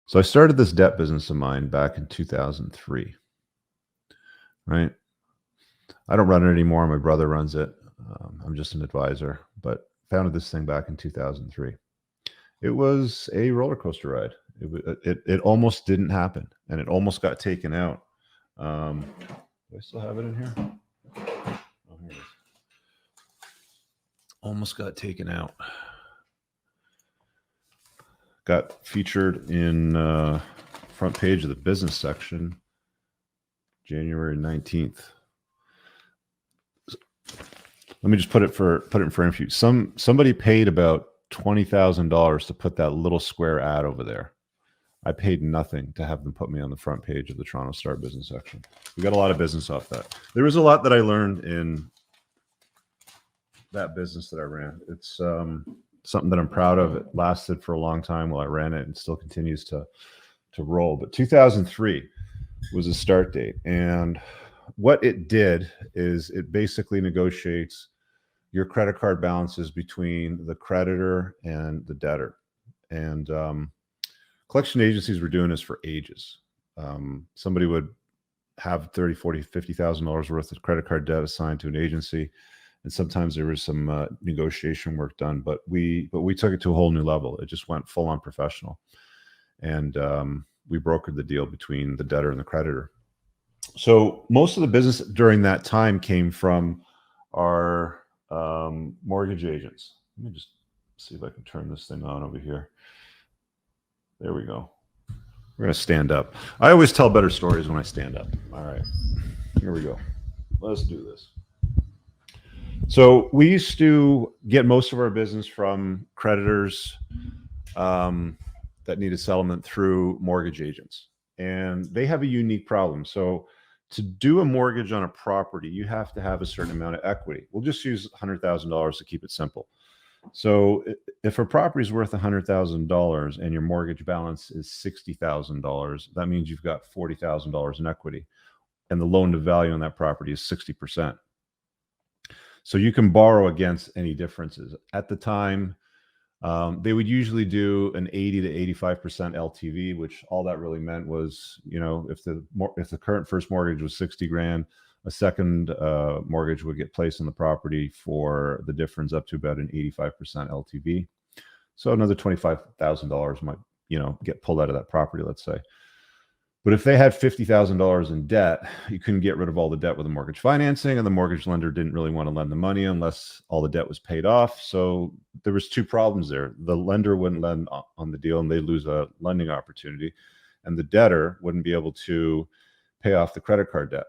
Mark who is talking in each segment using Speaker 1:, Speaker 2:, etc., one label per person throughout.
Speaker 1: So I started this debt business of mine back in 2003, right? I don't run it anymore. My brother runs it. I'm just an advisor, but founded this thing back in 2003. It was a roller coaster ride. It almost didn't happen, and it almost got taken out. Do I still have it in here? Oh, here it is. Almost got taken out. Got featured in front page of the business section, January 19th. Let me just put it in front of you. Somebody paid about $20,000 to put that little square ad over there. I paid nothing to have them put me on the front page of the Toronto Star business section. We got a lot of business off that. There was a lot that I learned in that business that I ran. It's something that I'm proud of. It lasted for a long time while I ran it and still continues to roll. But 2003 was a start date. And what it did is it basically negotiates your credit card balances between the creditor and the debtor. And collection agencies were doing this for ages. Somebody would have $30,000, $40,000, $50,000 worth of credit card debt assigned to an agency. And sometimes there was some negotiation work done, but we took it to a whole new level. It just went full on professional. And we brokered the deal between the debtor and the creditor. So most of the business during that time came from our mortgage agents. Let me just see if I can turn this thing on over here. There we go. We're going to stand up. I always tell better stories when I stand up. All right, here we go. Let's do this. So we used to get most of our business from creditors that needed settlement through mortgage agents. And they have a unique problem. So to do a mortgage on a property, you have to have a certain amount of equity. We'll just use $100,000 to keep it simple. So if a property is worth $100,000 and your mortgage balance is $60,000, that means you've got $40,000 in equity. And the loan to value on that property is 60%. So you can borrow against any differences. At the time, they would usually do an 80 to 85% LTV, which all that really meant was, you know, if the current first mortgage was 60 grand, a second mortgage would get placed on the property for the difference up to about an 85% LTV. So another $25,000 might, you know, get pulled out of that property, let's say. But if they had $50,000 in debt, you couldn't get rid of all the debt with the mortgage financing, and the mortgage lender didn't really want to lend the money unless all the debt was paid off. So there was two problems there. The lender wouldn't lend on the deal, and they'd lose a lending opportunity, and the debtor wouldn't be able to pay off the credit card debt.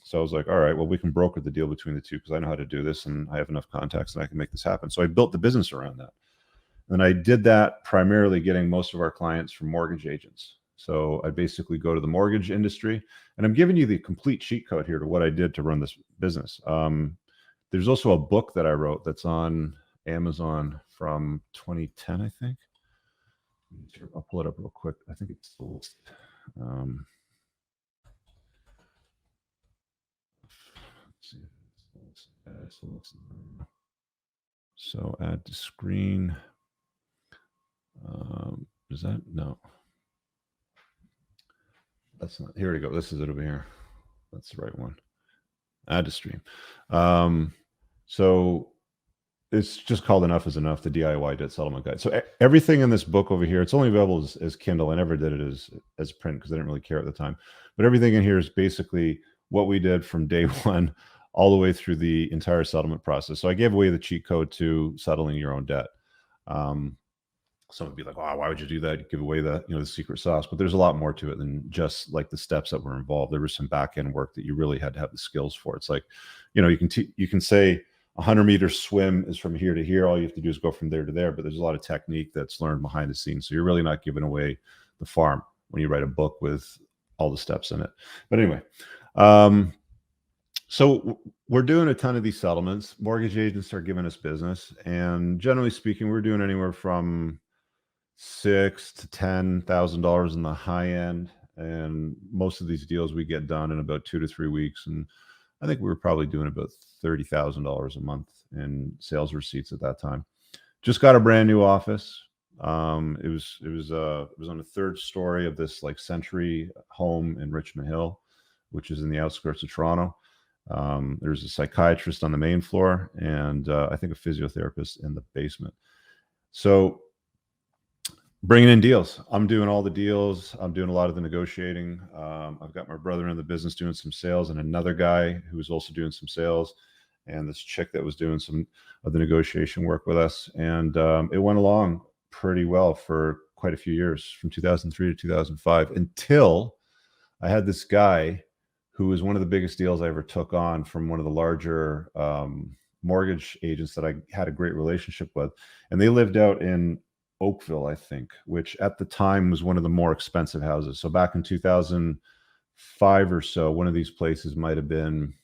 Speaker 1: So I was like, all right, well, we can broker the deal between the two because I know how to do this, and I have enough contacts, and I can make this happen. So I built the business around that. And I did that primarily getting most of our clients from mortgage agents. So I basically go to the mortgage industry, and I'm giving you the complete cheat code here to what I did to run this business. There's also a book that I wrote that's on Amazon from 2010, I think. I'll pull it up real quick. I think it's so add to screen. Is that no? That's not, here we go. This is it over here. That's the right one. Add to stream. So it's just called Enough is Enough, the DIY Debt Settlement Guide. So everything in this book over here, it's only available as Kindle. I never did it as print because I didn't really care at the time. But everything in here is basically what we did from day one all the way through the entire settlement process. So I gave away the cheat code to settling your own debt. Some would be like, "Oh, why would you do that? You give away the, you know, the secret sauce." But there's a lot more to it than just like the steps that were involved. There was some back end work that you really had to have the skills for. It's like, you know, you can say 100-meter swim is from here to here. All you have to do is go from there to there. But there's a lot of technique that's learned behind the scenes. So you're really not giving away the farm when you write a book with all the steps in it. But anyway, so we're doing a ton of these settlements. Mortgage agents are giving us business, and generally speaking, we're doing anywhere from $6,000 to $10,000 in the high end, and most of these deals we get done in about 2 to 3 weeks. And I think we were probably doing about $30,000 a month in sales receipts at that time. Just got a brand new office. It was on the third story of this like Century home in Richmond Hill, which is in the outskirts of Toronto. There's a psychiatrist on the main floor, and I think a physiotherapist in the basement. So bringing in deals. I'm doing all the deals. I'm doing a lot of the negotiating. I've got my brother in the business doing some sales, and another guy who was also doing some sales, and this chick that was doing some of the negotiation work with us. And it went along pretty well for quite a few years, from 2003 to 2005, until I had this guy who was one of the biggest deals I ever took on from one of the larger mortgage agents that I had a great relationship with. And they lived out in Oakville, I think, which at the time was one of the more expensive houses. So back in 2005 or so, one of these places might have been,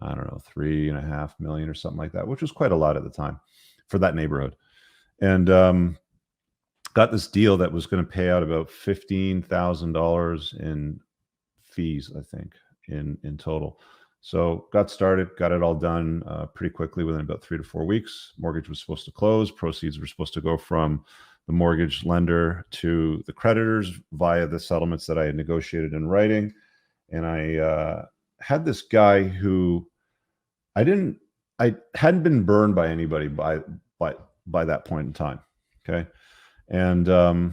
Speaker 1: I don't know, 3.5 million or something like that, which was quite a lot at the time for that neighborhood. And got this deal that was going to pay out about $15,000 in fees, I think, in total. So got started, got it all done pretty quickly within about 3 to 4 weeks. Mortgage was supposed to close. Proceeds were supposed to go from the mortgage lender to the creditors via the settlements that I had negotiated in writing. And I had this guy who I hadn't been burned by anybody by that point in time. Okay. And all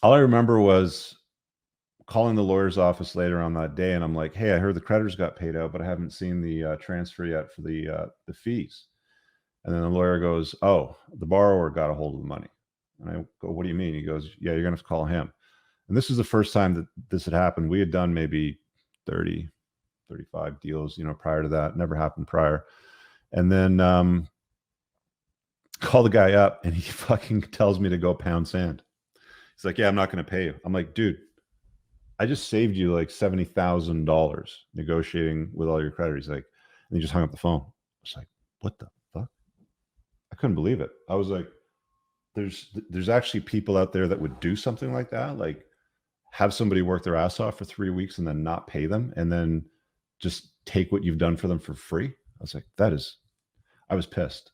Speaker 1: I remember was calling the lawyer's office later on that day, and I'm like, "Hey, I heard the creditors got paid out, but I haven't seen the transfer yet for the fees." And then the lawyer goes, "Oh, the borrower got a hold of the money." And I go, "What do you mean?" He goes, "Yeah, you're gonna have to call him." And this is the first time that this had happened. We had done maybe 30, 35 deals, prior to that. Never happened prior. And then call the guy up, and he fucking tells me to go pound sand. He's like, "Yeah, I'm not going to pay you." I'm like, "Dude, I just saved you like $70,000 negotiating with all your creditors." Like, and he just hung up the phone. I was like, "What the fuck?" I couldn't believe it. I was like, there's actually people out there that would do something like that, like have somebody work their ass off for 3 weeks and then not pay them, and then just take what you've done for them for free. I was like, I was pissed.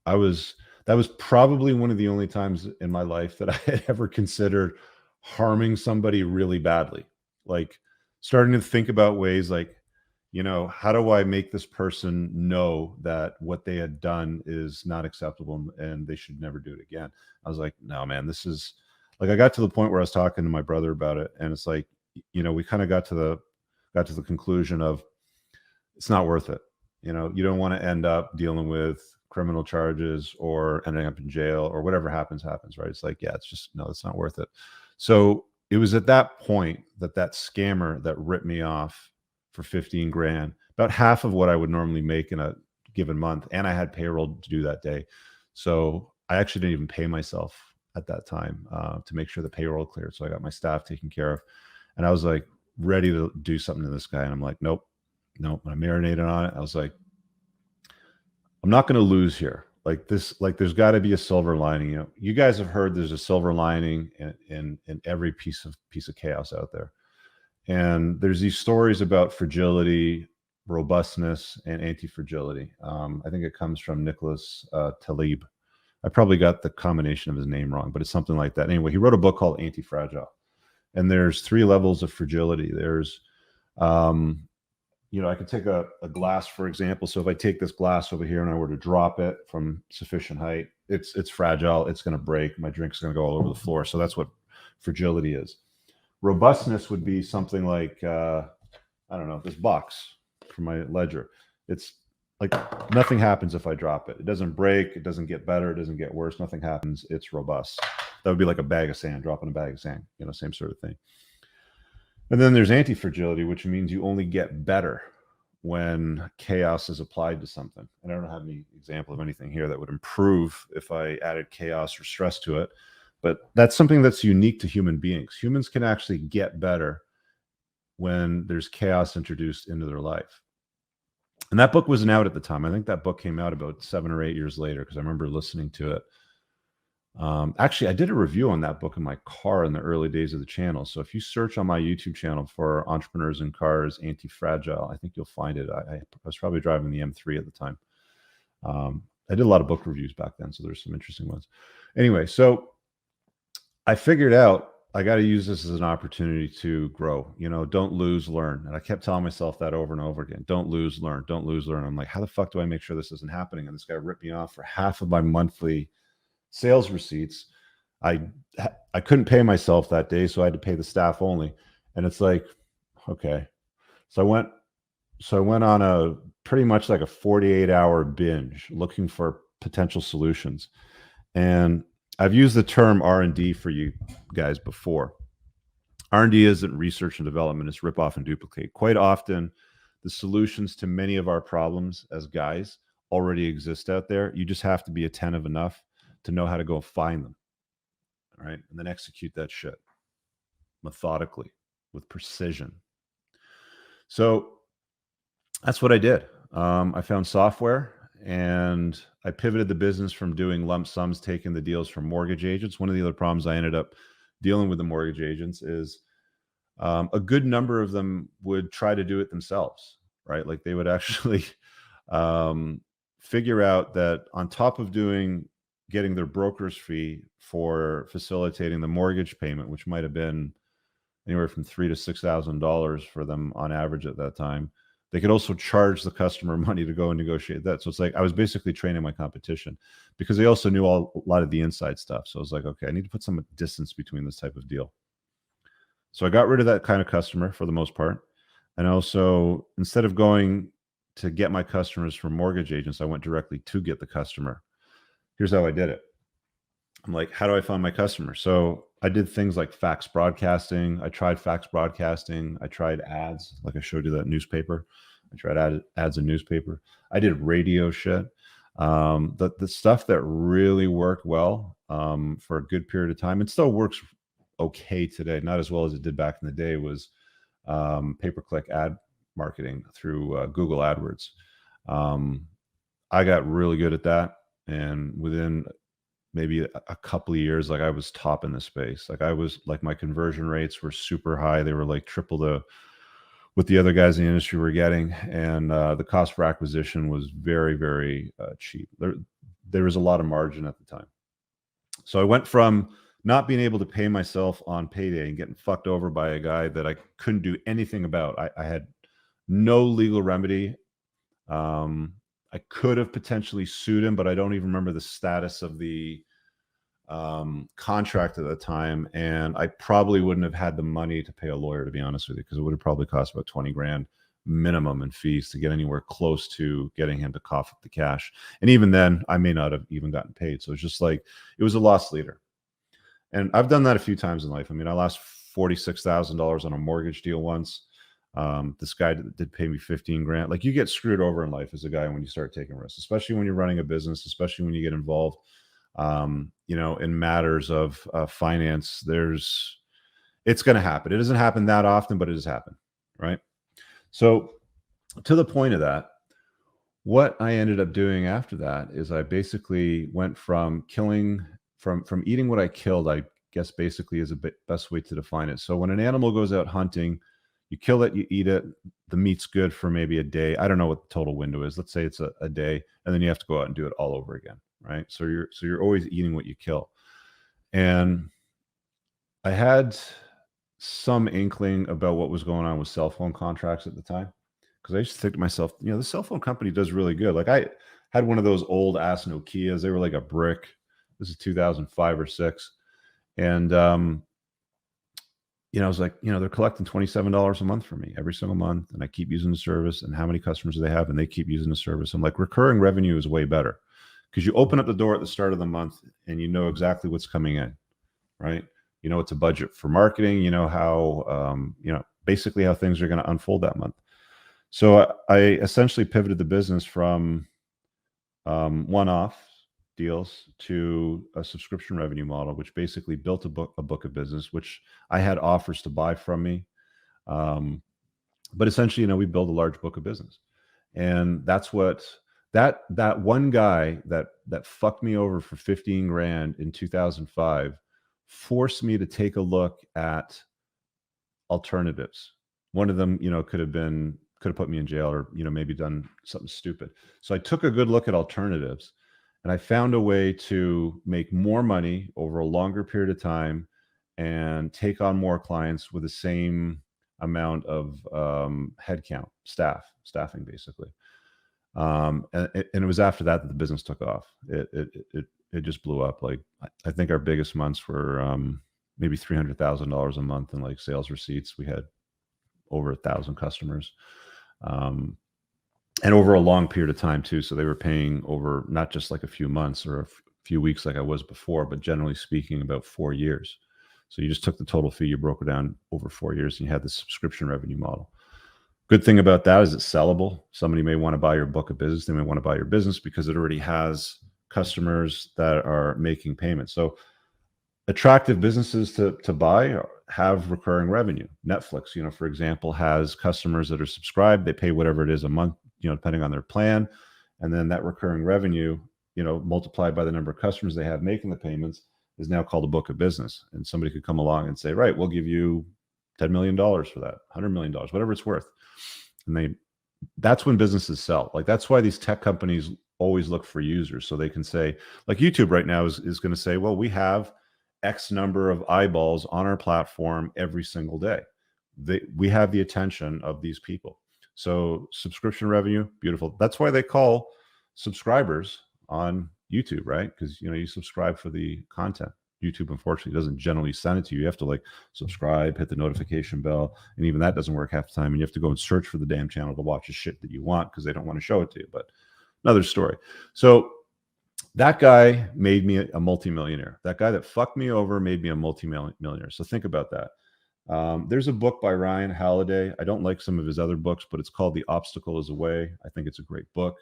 Speaker 1: That was probably one of the only times in my life that I had ever considered harming somebody really badly. Like starting to think about ways like, how do I make this person know that what they had done is not acceptable and they should never do it again? I was like, no, man, this is like, I got to the point where I was talking to my brother about it, and it's like, we kind of got to the conclusion of it's not worth it. You don't want to end up dealing with criminal charges or ending up in jail or whatever happens, right? It's like, yeah, it's just, no, it's not worth it. So it was at that point that scammer that ripped me off for 15 grand, about half of what I would normally make in a given month. And I had payroll to do that day. So I actually didn't even pay myself at that time to make sure the payroll cleared. So I got my staff taken care of, and I was like ready to do something to this guy. And I'm like, nope. When I marinated on it, I was like, I'm not going to lose here. Like this, like there's got to be a silver lining. You guys have heard there's a silver lining in every piece of chaos out there. And there's these stories about fragility, robustness, and anti-fragility. I think it comes from Nicholas Taleb. I probably got the combination of his name wrong, but it's something like that. Anyway, he wrote a book called Anti-Fragile. And there's 3 levels of fragility. There's I could take a glass, for example. So if I take this glass over here and I were to drop it from sufficient height, it's fragile. It's going to break. My drink's going to go all over the floor. So that's what fragility is. Robustness would be something like, I don't know, this box for my ledger. It's like nothing happens if I drop it. It doesn't break. It doesn't get better. It doesn't get worse. Nothing happens. It's robust. That would be like a bag of sand, dropping a bag of sand, same sort of thing. And then there's anti-fragility, which means you only get better when chaos is applied to something. And I don't have any example of anything here that would improve if I added chaos or stress to it. But that's something that's unique to human beings. Humans can actually get better when there's chaos introduced into their life. And that book wasn't out at the time. I think that book came out about 7 or 8 years later, because I remember listening to it. Actually, I did a review on that book in my car in the early days of the channel. So if you search on my YouTube channel for Entrepreneurs in Cars Anti-Fragile, I think you'll find it. I was probably driving the M3 at the time. I did a lot of book reviews back then, so there's some interesting ones. Anyway, so I figured out I got to use this as an opportunity to grow. Don't lose, learn. And I kept telling myself that over and over again. Don't lose, learn. Don't lose, learn. I'm like, how the fuck do I make sure this isn't happening? And this guy ripped me off for half of my monthly sales receipts. I couldn't pay myself that day, so I had to pay the staff only. And it's like, okay. So I went on a pretty much like a 48-hour binge looking for potential solutions. And I've used the term R&D for you guys before. R&D isn't research and development, it's rip off and duplicate. Quite often, the solutions to many of our problems as guys already exist out there. You just have to be attentive enough to know how to go find them, all right? And then execute that shit methodically with precision. So that's what I did. I found software, and I pivoted the business from doing lump sums, taking the deals from mortgage agents. One of the other problems I ended up dealing with the mortgage agents is a good number of them would try to do it themselves, right? Like they would actually figure out that on top of getting their broker's fee for facilitating the mortgage payment, which might have been anywhere from $3,000 to $6,000 for them on average at that time, they could also charge the customer money to go and negotiate that. So it's like I was basically training my competition because they also knew a lot of the inside stuff. So I was like, okay, I need to put some distance between this type of deal. So I got rid of that kind of customer for the most part. And also, instead of going to get my customers from mortgage agents, I went directly to get the customer. Here's how I did it. I'm like, how do I find my customer? So I did things like fax broadcasting. I tried fax broadcasting. I tried ads, like I showed you that newspaper. I tried ads in newspaper. I did radio shit. The stuff that really worked well for a good period of time, it still works okay today, not as well as it did back in the day, was pay-per-click ad marketing through Google AdWords. I got really good at that, and within maybe a couple of years, like I was top in the space. Like my conversion rates were super high. They were like triple what the other guys in the industry were getting, and the cost for acquisition was very, very cheap. There was a lot of margin at the time. So I went from not being able to pay myself on payday and getting fucked over by a guy that I couldn't do anything about. I had no legal remedy. I could have potentially sued him, but I don't even remember the status of the contract at the time. And I probably wouldn't have had the money to pay a lawyer, to be honest with you, because it would have probably cost about 20 grand minimum in fees to get anywhere close to getting him to cough up the cash. And even then, I may not have even gotten paid. So it's just like, it was a loss leader. And I've done that a few times in life. I mean, I lost $46,000 on a mortgage deal once. This guy did pay me 15 grand. Like, you get screwed over in life as a guy when you start taking risks, especially when you're running a business, especially when you get involved, in matters of finance. It's going to happen. It doesn't happen that often, but it has happened. Right. So to the point of that, what I ended up doing after that is I basically went from eating what I killed, I guess basically is best way to define it. So when an animal goes out hunting, you kill it, you eat it, the meat's good for maybe a day. I don't know what the total window is. Let's say it's a day, and then you have to go out and do it all over again, right? So you're always eating what you kill. And I had some inkling about what was going on with cell phone contracts at the time, because I used to think to myself, the cell phone company does really good. Like, I had one of those old ass Nokias. They were like a brick. This is 2005 or 6. And, I was like, they're collecting $27 a month from me every single month, and I keep using the service. And how many customers do they have? And they keep using the service. I'm like, recurring revenue is way better, because you open up the door at the start of the month and you know exactly what's coming in, right? You know, it's a budget for marketing, you know how, basically how things are going to unfold that month. So I essentially pivoted the business from one-off deals to a subscription revenue model, which basically built a book of business, which I had offers to buy from me. But essentially, we build a large book of business. And that's what that one guy that fucked me over for 15 grand in 2005 forced me to take a look at alternatives. One of them, could have put me in jail, or, maybe done something stupid. So I took a good look at alternatives. And I found a way to make more money over a longer period of time and take on more clients with the same amount of headcount, staffing basically. And it was after that that the business took off. It just blew up. Like I think our biggest months were maybe $300,000 a month in like sales receipts. We had over 1,000 customers, and over a long period of time too. So they were paying over not just like a few months or a few weeks like I was before, but generally speaking, about 4 years. So you just took the total fee, you broke it down over 4 years, and you had the subscription revenue model. Good thing about that is it's sellable. Somebody may want to buy your book of business. They may want to buy your business because it already has customers that are making payments. So attractive businesses to buy have recurring revenue. Netflix, for example, has customers that are subscribed. They pay whatever it is a month, depending on their plan. And then that recurring revenue, multiplied by the number of customers they have making the payments is now called a book of business. And somebody could come along and say, right, we'll give you $10 million for that, $100 million, whatever it's worth. And that's when businesses sell. Like that's why these tech companies always look for users. So they can say, like YouTube right now is going to say, well, we have X number of eyeballs on our platform every single day. We have the attention of these people. So subscription revenue, beautiful. That's why they call subscribers on YouTube, right? Because you subscribe for the content. YouTube, unfortunately, doesn't generally send it to you. You have to like subscribe, hit the notification bell, and even that doesn't work half the time. And you have to go and search for the damn channel to watch the shit that you want because they don't want to show it to you. But another story. So that guy made me a multimillionaire. That guy that fucked me over made me a multimillionaire. So think about that. There's a book by Ryan Holiday. I don't like some of his other books, but it's called The Obstacle is a Way. I think it's a great book.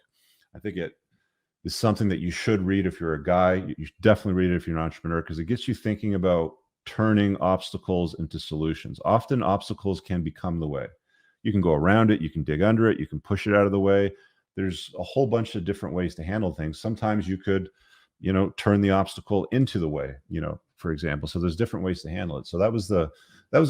Speaker 1: I think it is something that you should read if you're a guy. You should definitely read it if you're an entrepreneur because it gets you thinking about turning obstacles into solutions. Often obstacles can become the way. You can go around it. You can dig under it. You can push it out of the way. There's a whole bunch of different ways to handle things. Sometimes you could, turn the obstacle into the way, for example. So there's different ways to handle it. So that was the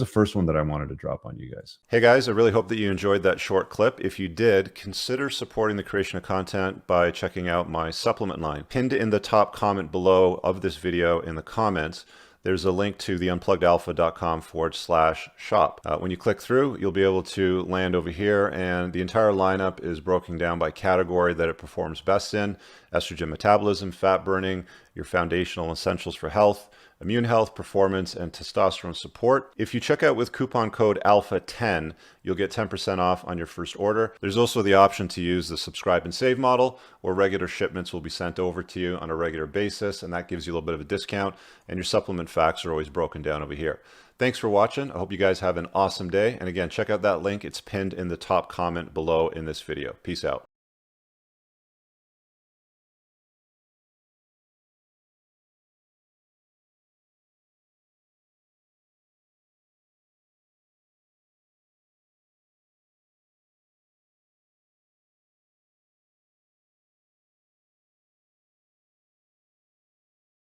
Speaker 1: first one that I wanted to drop on you guys. Hey guys, I really hope that you enjoyed that short clip. If you did, consider supporting the creation of content by checking out my supplement line. Pinned in the top comment below of this video in the comments, there's a link to the unpluggedalpha.com/shop. When you click through, you'll be able to land over here, and the entire lineup is broken down by category that it performs best in: estrogen metabolism, fat burning, your foundational essentials for health, immune health, performance, and testosterone support. If you check out with coupon code ALPHA10, you'll get 10% off on your first order. There's also the option to use the subscribe and save model, where regular shipments will be sent over to you on a regular basis, and that gives you a little bit of a discount, and your supplement facts are always broken down over here. Thanks for watching. I hope you guys have an awesome day. And again, check out that link. It's pinned in the top comment below in this video. Peace out.